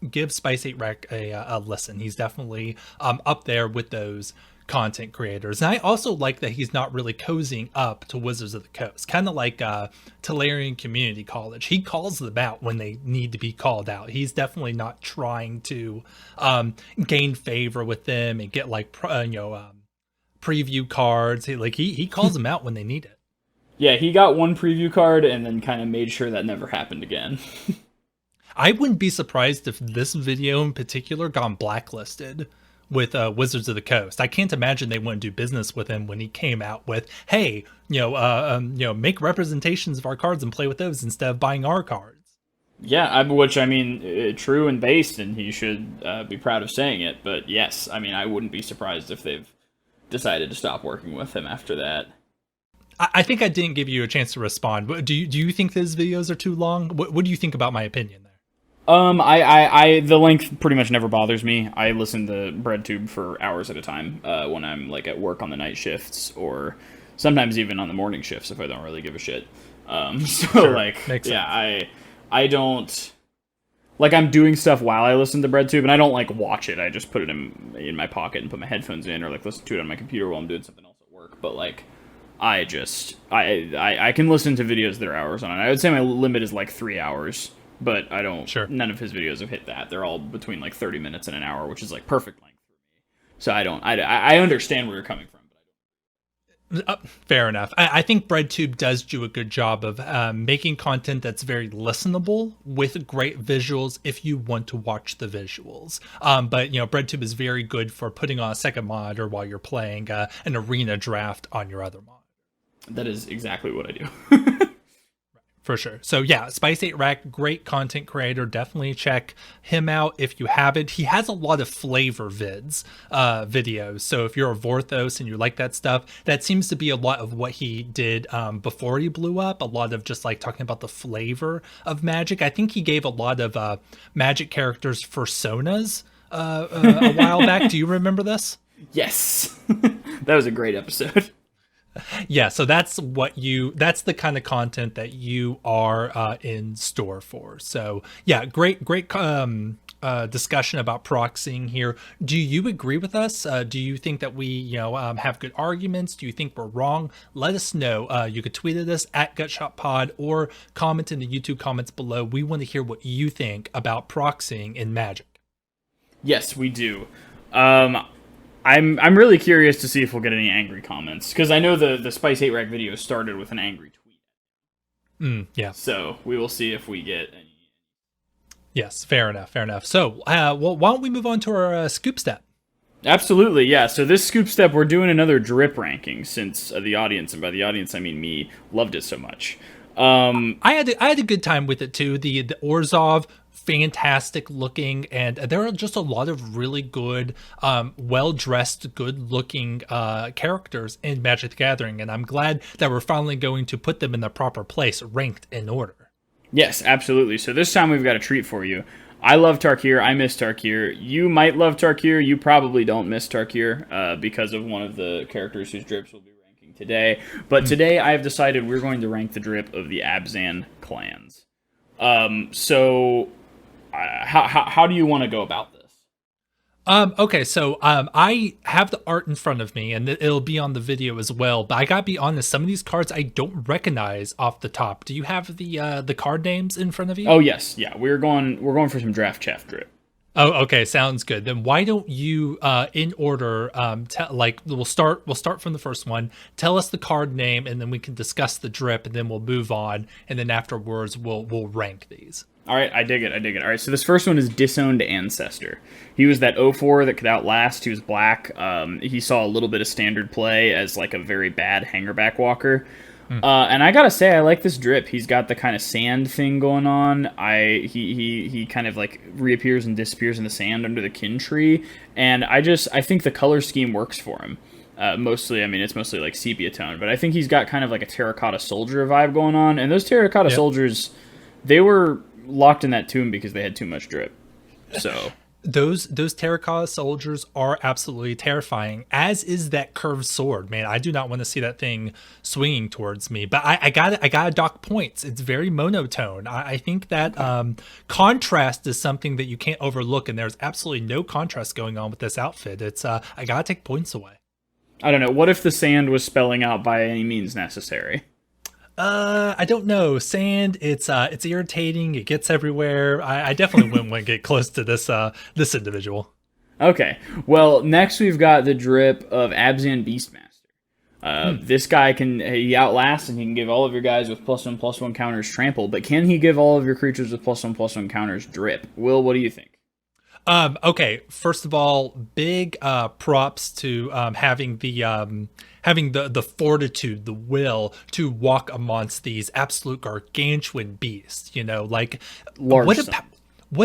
give Spice8Rack a listen. He's definitely up there with those content creators. And I also like that he's not really cozying up to Wizards of the Coast, kind of like Tolarian Community College. He calls them out when they need to be called out. He's definitely not trying to gain favor with them and get like preview cards. He calls them out when they need it. Yeah, he got one preview card and then kind of made sure that never happened again. I wouldn't be surprised if this video in particular got blacklisted with Wizards of the Coast. I can't imagine they wouldn't do business with him when he came out with, hey, make representations of our cards and play with those instead of buying our cards. Yeah, which, I mean, true and based, and he should be proud of saying it. But yes, I mean, I wouldn't be surprised if they've decided to stop working with him after that. I think I didn't give you a chance to respond. Do you think those videos are too long? What do you think about my opinion there? The length pretty much never bothers me. I listen to BreadTube for hours at a time when I'm like at work on the night shifts, or sometimes even on the morning shifts if I don't really give a shit. Sure. Like, makes sense. I don't like, I'm doing stuff while I listen to BreadTube, and I don't like watch it. I just put it in my pocket and put my headphones in, or like listen to it on my computer while I'm doing something else at work. But like, I can listen to videos that are hours on it. I would say my limit is like 3 hours. But I don't. Sure. None of his videos have hit that. They're all between like 30 minutes and an hour, which is like perfect length for me. So I don't. I understand where you're coming from, but I don't. Fair enough. I think BreadTube does do a good job of making content that's very listenable with great visuals if you want to watch the visuals. But BreadTube is very good for putting on a second monitor while you're playing an arena draft on your other monitor. That is exactly what I do. For sure. So yeah, Spice8Rack, great content creator. Definitely check him out if you haven't. He has a lot of flavor videos. So if you're a Vorthos and you like that stuff, that seems to be a lot of what he did before he blew up. A lot of just like talking about the flavor of Magic. I think he gave a lot of Magic characters personas a while back. Do you remember this? Yes. That was a great episode. Yeah, so that's the kind of content that you are in store for. So yeah, great discussion about proxying here. Do you agree with us? Do you think that we have good arguments? Do you think we're wrong? Let us know. You could tweet at us at GutshotPod or comment in the YouTube comments below. We want to hear what you think about proxying in Magic. Yes, we do. I'm really curious to see if we'll get any angry comments, because I know the Spice8Rack video started with an angry tweet. Yeah. So we will see if we get any. Yes, fair enough, fair enough. So, well, why don't we move on to our scoop step? Absolutely, yeah. So this scoop step, we're doing another drip ranking since the audience, and by the audience I mean me, loved it so much. I had a good time with it too. The Orzhov, fantastic looking, and there are just a lot of really good, well dressed, good looking characters in Magic the Gathering, and I'm glad that we're finally going to put them in the proper place, ranked in order. Yes, absolutely. So this time we've got a treat for you. I love Tarkir. I miss Tarkir. You might love Tarkir. You probably don't miss Tarkir because of one of the characters whose drips we'll be ranking today. But today I have decided we're going to rank the drip of the Abzan clans. So how do you want to go about this? Okay, so I have the art in front of me, and it'll be on the video as well. But I gotta be honest, some of these cards I don't recognize off the top. Do you have the card names in front of you? Oh yes, yeah. We're going for some draft chef drip. Oh, okay, sounds good. Then why don't you, in order, we'll start from the first one. Tell us the card name, and then we can discuss the drip, and then we'll move on, and then afterwards we'll rank these. All right, I dig it. All right, so this first one is Disowned Ancestor. He was that 0-4 that could outlast. He was black. He saw a little bit of standard play as like a very bad hangerback walker. And I gotta say, I like this drip. He's got the kind of sand thing going on. He kind of like reappears and disappears in the sand under the kin tree, and I think the color scheme works for him. Mostly, I mean, it's mostly like sepia tone, but I think he's got kind of like a terracotta soldier vibe going on. And those terracotta soldiers, they were locked in that tomb because they had too much drip. So those terracotta soldiers are absolutely terrifying, as is that curved sword. Man, I do not want to see that thing swinging towards me, but I gotta dock points. It's very monotone. I think that contrast is something that you can't overlook, and there's absolutely no contrast going on with this outfit. It's I gotta take points away. I don't know, what if the sand was spelling out by any means necessary? I don't know. Sand, it's irritating. It gets everywhere. I definitely wouldn't want to get close to this individual. Okay. Well, next we've got the drip of Abzan Beastmaster. This guy he outlasts, and he can give all of your guys with +1/+1 counters trample, but can he give all of your creatures with +1/+1 counters drip? Will, what do you think? Okay, first of all, big props to having the fortitude, the will to walk amongst these absolute gargantuan beasts. You know, like what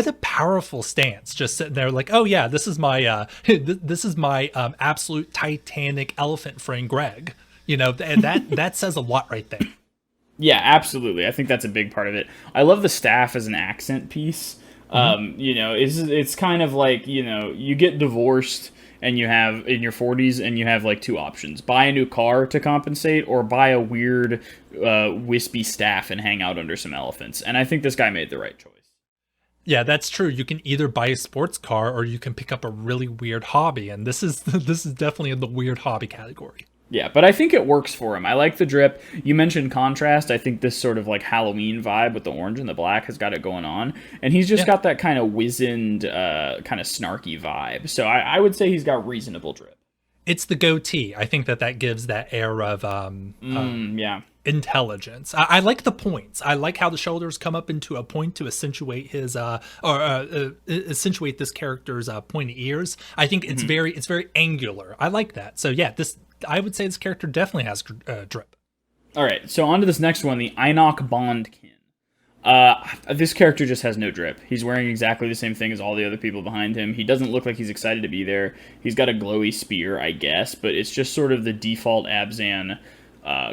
a powerful stance. Just sitting there, like, oh yeah, this is my absolute titanic elephant friend, Greg. You know, and that says a lot right there. Yeah, absolutely. I think that's a big part of it. I love the staff as an accent piece. You know, it's kind of like, you know, you get divorced and you have in your 40s and you have like two options: buy a new car to compensate, or buy a weird wispy staff and hang out under some elephants. And I think this guy made the right choice. Yeah, that's true. You can either buy a sports car or you can pick up a really weird hobby, and this is definitely in the weird hobby category. Yeah, but I think it works for him. I like the drip. You mentioned contrast. I think this sort of like Halloween vibe with the orange and the black has got it going on. And he's just got that kind of wizened, kind of snarky vibe. So I would say he's got reasonable drip. It's the goatee. I think that gives that air of intelligence. I like the points. I like how the shoulders come up into a point to accentuate his accentuate this character's pointy ears. I think it's very angular. I like that. So yeah, I would say this character definitely has drip. All right, so on to this next one, the Enoch Bondkin. This character just has no drip. He's wearing exactly the same thing as all the other people behind him. He doesn't look like he's excited to be there. He's got a glowy spear, I guess, but it's just sort of the default Abzan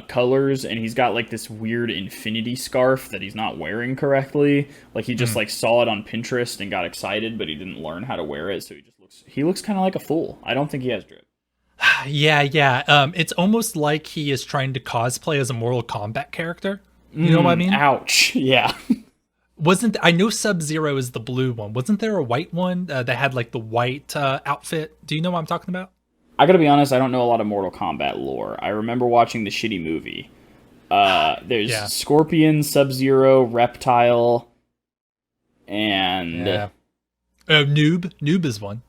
colors, and he's got like this weird infinity scarf that he's not wearing correctly. Like he just like saw it on Pinterest and got excited, but he didn't learn how to wear it, so he looks kind of like a fool. I don't think he has drip. Yeah. It's almost like he is trying to cosplay as a Mortal Kombat character. You know what I mean? Ouch. Yeah. I know Sub-Zero is the blue one. Wasn't there a white one that had like the white outfit? Do you know what I'm talking about? I gotta be honest, I don't know a lot of Mortal Kombat lore. I remember watching the shitty movie. There's Scorpion, Sub-Zero, Reptile, and... Noob. Noob is one.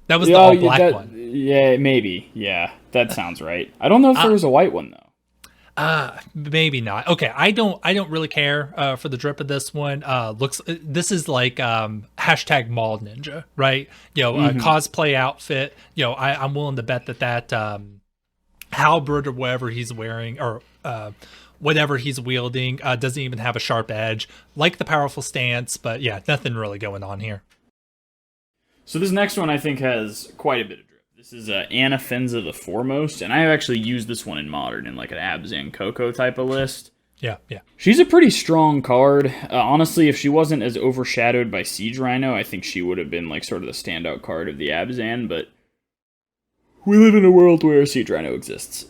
That was the all-black one. Yeah, maybe. Yeah, that sounds right. I don't know if there was a white one, though. Maybe not. Okay, I don't really care for the drip of this one. This is like hashtag mall ninja, right? Cosplay outfit. I'm willing to bet that halberd or whatever he's wearing, or whatever he's wielding, doesn't even have a sharp edge, like the powerful stance. But yeah, nothing really going on here. So this next one I think has quite a bit of drip. This is Anna Fenz the Foremost, and I have actually used this one in Modern in like an Abzan Coco type of list. Yeah. She's a pretty strong card. Honestly, if she wasn't as overshadowed by Siege Rhino, I think she would have been like sort of the standout card of the Abzan, but we live in a world where Siege Rhino exists.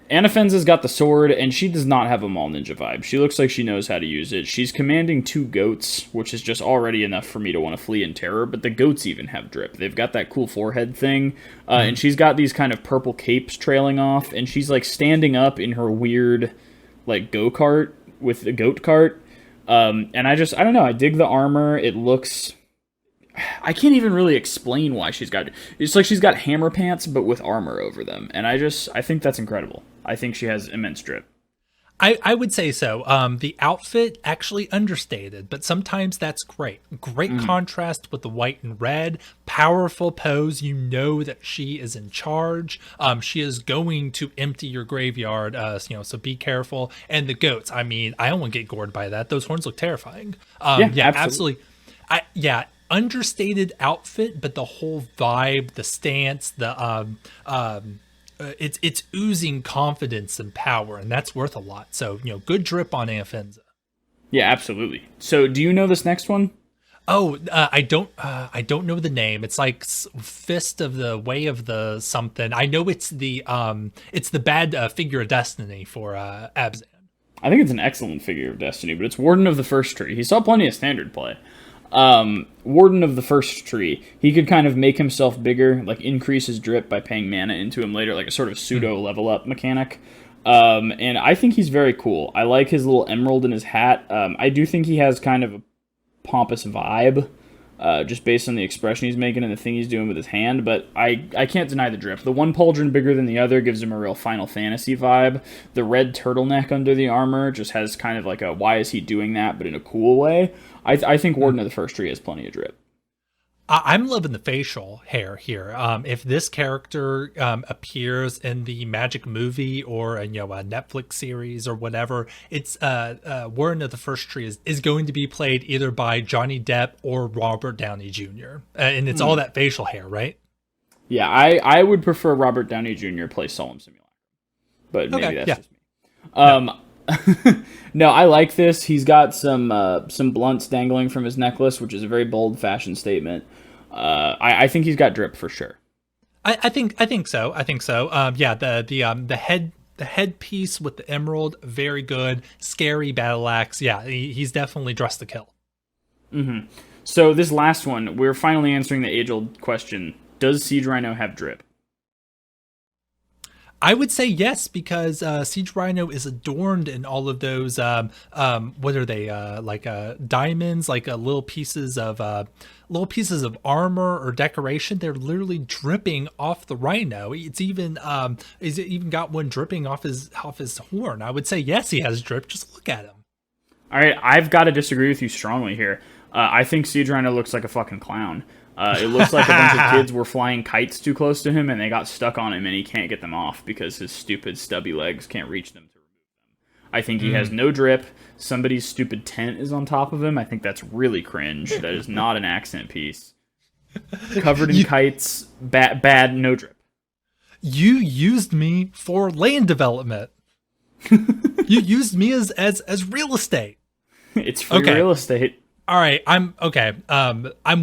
Anna Fenz has got the sword, and she does not have a Mall Ninja vibe. She looks like she knows how to use it. She's commanding 2 goats, which is just already enough for me to want to flee in terror, but the goats even have drip. They've got that cool forehead thing, and she's got these kind of purple capes trailing off, and she's like standing up in her weird like go-kart with the goat cart. And I don't know, I dig the armor. It looks... I can't even really explain why she's got... It's like she's got hammer pants, but with armor over them. And I think that's incredible. I think she has immense drip. I would say so. The outfit, actually understated, but sometimes that's great. Great contrast with the white and red. Powerful pose. You know that she is in charge. She is going to empty your graveyard, so be careful. And the goats, I mean, I don't want to get gored by that. Those horns look terrifying. Yeah, absolutely. Understated outfit, but the whole vibe, the stance, it's oozing confidence and power, and that's worth a lot. So, good drip on Anna Fenz. Yeah, absolutely. So, do you know this next one? Oh, I don't know the name. It's like Fist of the Way of the something. I know it's the bad figure of destiny for Abzan. I think it's an excellent figure of destiny, but it's Warden of the First Tree. He saw plenty of standard play. Warden of the First Tree. He could kind of make himself bigger, like increase his drip by paying mana into him later, like a sort of pseudo level up mechanic. And I think he's very cool. I like his little emerald in his hat. I do think he has kind of a pompous vibe, just based on the expression he's making and the thing he's doing with his hand, but I can't deny the drip. The one pauldron bigger than the other gives him a real Final Fantasy vibe. The red turtleneck under the armor just has kind of like a why is he doing that, but in a cool way. I think Warden of the First Tree has plenty of drip. I'm loving the facial hair here. If this character appears in the Magic movie or a Netflix series or whatever, it's Warden of the First Tree is going to be played either by Johnny Depp or Robert Downey Jr. And it's all that facial hair, right? Yeah, I would prefer Robert Downey Jr. play Solemn Simulacrum, but maybe that's just me. No, I like this. He's got some blunts dangling from his necklace, which is a very bold fashion statement. I think he's got drip for sure. I think so. The headpiece with the emerald, very good. Scary battle axe. Yeah, he's definitely dressed to kill. Mm-hmm. So this last one, we're finally answering the age-old question: does Siege Rhino have drip? I would say yes, because Siege Rhino is adorned in all of those what are they, diamonds, like little pieces of armor or decoration. They're literally dripping off the Rhino. It's even got one dripping off his horn. I would say yes, he has drip. Just look at him. All right, I've got to disagree with you strongly here. I think Siege Rhino looks like a fucking clown. It looks like a bunch of kids were flying kites too close to him and they got stuck on him and he can't get them off because his stupid stubby legs can't reach them to remove them. I think he has no drip. Somebody's stupid tent is on top of him. I think that's really cringe. That is not an accent piece. Covered in kites, bad, no drip. You used me for land development. You used me as real estate. It's free real estate. All right, I'm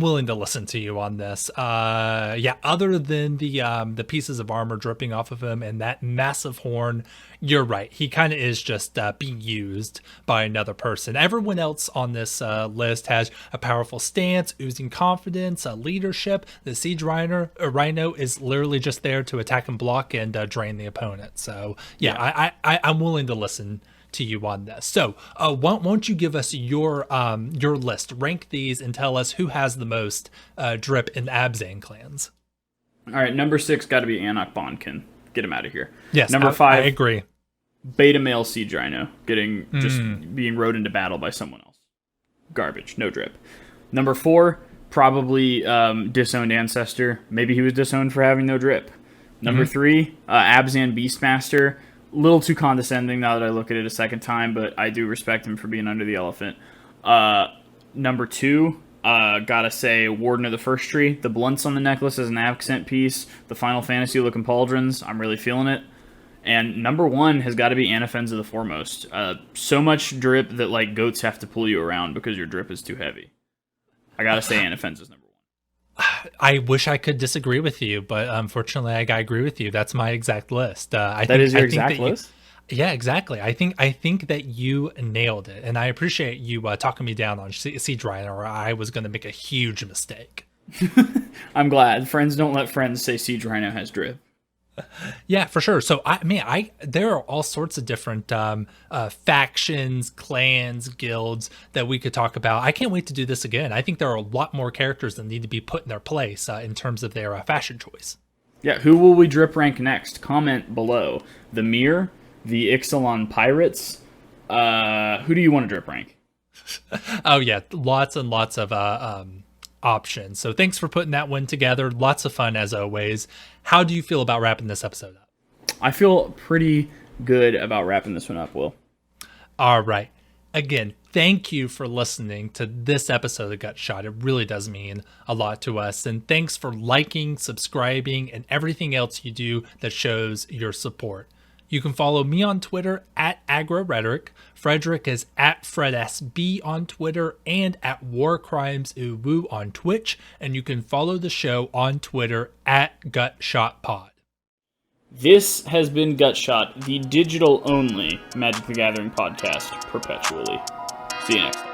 willing to listen to you on this. Other than the pieces of armor dripping off of him and that massive horn, you're right. He kind of is just being used by another person. Everyone else on this list has a powerful stance, oozing confidence, leadership. The Siege Rhino is literally just there to attack and block and drain the opponent. So I'm willing to listen to you on this. So won't you give us your list, rank these, and tell us who has the most drip in Abzan clans? All right, number 6 got to be Anok Bonkin. Get him out of here. Yes, number 5. I agree. Beta male siege rhino just being rode into battle by someone else. Garbage, no drip. Number 4, probably disowned ancestor. Maybe he was disowned for having no drip. Number 3, Abzan Beastmaster. A little too condescending now that I look at it a second time, but I do respect him for being under the elephant. Number 2, gotta say Warden of the First Tree. The blunts on the necklace as an accent piece. The Final Fantasy looking pauldrons. I'm really feeling it. And number 1 has got to be Fenz of the Foremost. So much drip that like goats have to pull you around because your drip is too heavy. I gotta say Fenz is number 1. I wish I could disagree with you, but unfortunately I gotta agree with you. That's my exact list. That is your exact list? Yeah, exactly. I think that you nailed it, and I appreciate you talking me down on Siege Rhino, or I was going to make a huge mistake. I'm glad. Friends don't let friends say Siege Rhino has drip. Yeah, for sure. So there are all sorts of different factions, clans, guilds that we could talk about. I can't wait to do this again. I think there are a lot more characters that need to be put in their place in terms of their fashion choice. Yeah, who will we drip rank next? Comment below. The Mir, the Ixalan Pirates. Who do you want to drip rank? Oh yeah, lots and lots of options. So thanks for putting that one together. Lots of fun as always. How do you feel about wrapping this episode up? I feel pretty good about wrapping this one up, Will. All right. Again, thank you for listening to this episode of Gut Shot. It really does mean a lot to us. And thanks for liking, subscribing, and everything else you do that shows your support. You can follow me on Twitter at AgroRhetoric. Frederick is at FredSB on Twitter and at WarCrimesUwu on Twitch. And you can follow the show on Twitter at GutShotPod. This has been Gut Shot, the digital-only Magic the Gathering podcast perpetually. See you next time.